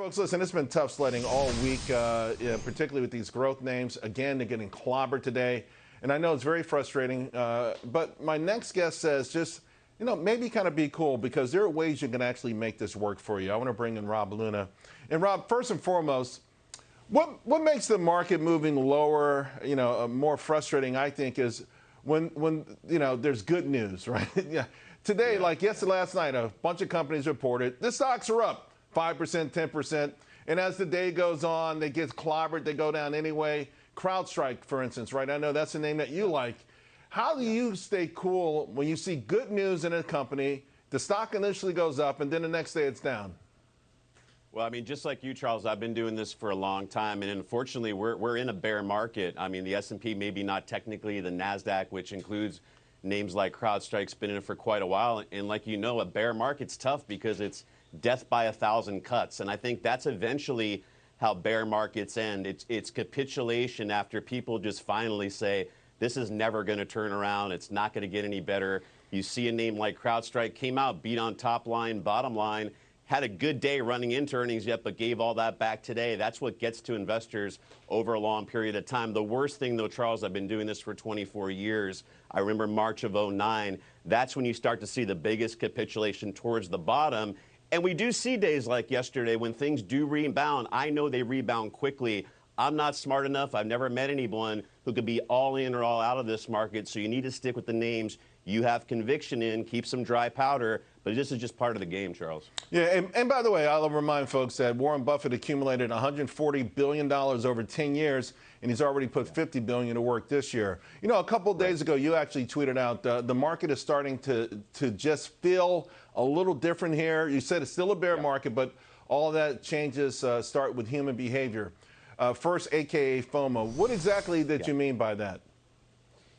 folks, listen, it's been tough sledding all week, particularly with these growth names. Again, they're getting clobbered today. And I know it's very frustrating, but my next guest says just, maybe kind of be cool because there are ways you can actually make this work for you. I want to bring in Rob Luna. And Rob, first and foremost, what makes the market moving lower, more frustrating, I think, is when there's good news, right? Yeah. Today, like last night, a bunch of companies reported the stocks are up 5%, 10%. And as the day goes on, they get clobbered, they go down anyway. CrowdStrike, for instance, right? I know that's a name that you like. How do you stay cool when you see good news in a company, the stock initially goes up, and then the next day it's down? Well, I mean, just like you, Charles, I've been doing this for a long time, and unfortunately, we're in a bear market. I mean, the S&P maybe not technically, the NASDAQ, which includes names like CrowdStrike's been in it for quite a while. And like a bear market's tough because it's death by 1,000 cuts. And I think that's eventually how bear markets end. It's capitulation after people just finally say, this is never going to turn around. It's not going to get any better. You see a name like CrowdStrike came out, beat on top line, bottom line, had a good day running into earnings yet, but gave all that back today. That's what gets to investors over a long period of time. The worst thing, though, Charles, I've been doing this for 24 years. I remember March of '09. That's when you start to see the biggest capitulation towards the bottom. And we do see days like yesterday when things do rebound. I know they rebound quickly. I'm not smart enough. I've never met anyone who could be all in or all out of this market. So you need to stick with the names you have conviction in, keep some dry powder. But this is just part of the game, Charles. Yeah, and by the way, I'll remind folks that Warren Buffett accumulated $140 billion over 10 years, and he's already put $50 billion to work this year. A couple of days ago, you actually tweeted out the market is starting to just feel a little different here. You said it's still a bear market, but all of that changes start with human behavior. First, AKA FOMO. What exactly did you mean by that?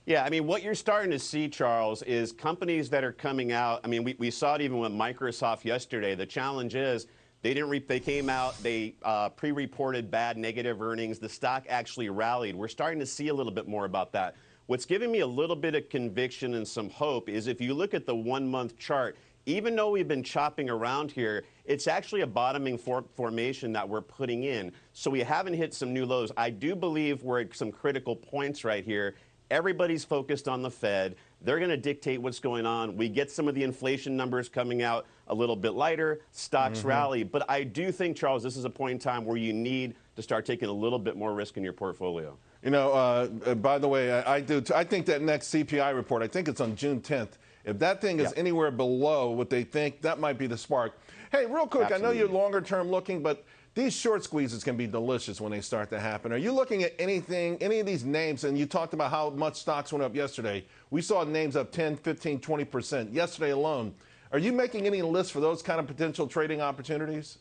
Yeah, I mean, what you're starting to see, Charles, is companies that are coming out. I mean, we saw it even with Microsoft yesterday. The challenge is they came out, they pre-reported bad negative earnings. The stock actually rallied. We're starting to see a little bit more about that. What's giving me a little bit of conviction and some hope is if you look at the 1-month chart, even though we've been chopping around here, it's actually a bottoming formation that we're putting in. So we haven't hit some new lows. I do believe we're at some critical points right here. Everybody's focused on the Fed. They're going to dictate what's going on. We get some of the inflation numbers coming out a little bit lighter. Stocks rally. But I do think, Charles, this is a point in time where you need to start taking a little bit more risk in your portfolio. By the way, I think that next CPI report, I think it's on June 10th. If that thing is anywhere below what they think, that might be the spark. Hey, real quick, absolutely. I know you're longer term looking, but these short squeezes can be delicious when they start to happen. Are you looking at any of these names? And you talked about how much stocks went up yesterday. We saw names up 10, 15, 20% yesterday alone. Are you making any lists for those kind of potential trading opportunities?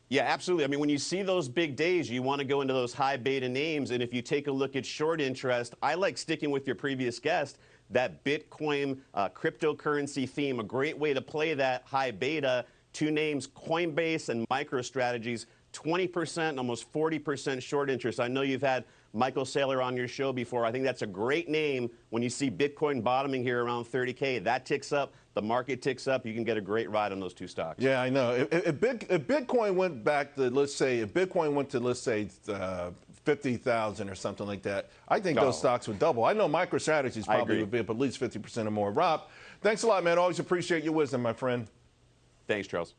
Yeah, absolutely. I mean, when you see those big days, you want to go into those high beta names. And if you take a look at short interest, I like sticking with your previous guest, that Bitcoin cryptocurrency theme, a great way to play that high beta. Two names, Coinbase and MicroStrategies, 20%, almost 40% short interest. I know you've had Michael Saylor on your show before. I think that's a great name. When you see Bitcoin bottoming here around 30K, that ticks up, the market ticks up, you can get a great ride on those two stocks. Yeah, I know. If Bitcoin went back to, let's say 50,000 or something like that, I think those stocks would double. I know MicroStrategies probably would be up at least 50% or more. Rob, thanks a lot, man. Always appreciate your wisdom, my friend. Thanks, Charles.